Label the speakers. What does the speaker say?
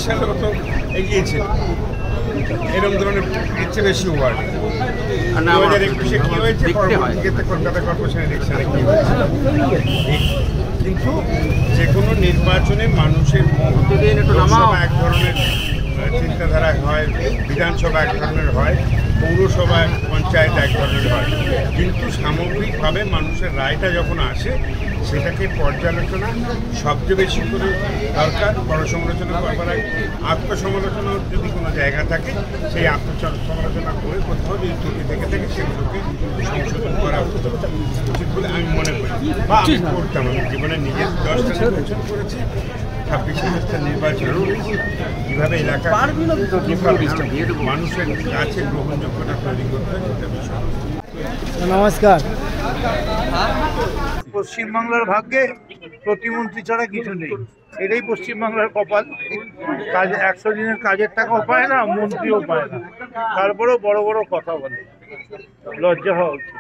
Speaker 1: সালে তো এগিয়েছে, এরকম ধরনের চেয়ে বেশি ওয়ার্ড। 2021-এ কি হয়েছে, কলকাতা কর্পোরেশন ইলেকশনে কি হয়েছে। কিন্তু যে কোনো নির্বাচনে মানুষের লোকসভা এক ধরনের চিন্তাধারা হয়, বিধানসভা এক ধরনের হয়, পৌরসভা পঞ্চায়েত এক ধরনের হয়, কিন্তু সামগ্রিকভাবে মানুষের রায়টা যখন আসে সেটাকে পর্যালোচনা সবচেয়ে বেশি করে দরকার। বড় সমালোচনা করবার আগে আত্মসমালোচনার যদি কোনো জায়গা থাকে সেই আত্মসমালোচনা করে কোথাও যদি ত্রুটি থেকে থাকে সেগুলোকে সংশোধন করা উচিত বলে আমি মনে করি, বা আমি করতাম। আমি জীবনে নিজের 10টা নির্বাচন করেছি, 26টা নির্বাচন করেছি, কীভাবে এলাকা মানুষের কাছে গ্রহণযোগ্যতা তৈরি করতে হয় সেটা বিষয়।
Speaker 2: নমস্কার।
Speaker 3: পশ্চিমবাংলার ভাগ্যে প্রতিমন্ত্রী ছাড়া কিছু নেই, এটাই পশ্চিমবাংলার কপাল। কাজ 100 দিনের কাজের টাকাও পায় না, মন্ত্রীও পায় না, তারপরেও বড় বড় কথা বলে, লজ্জা হওয়া উচিত।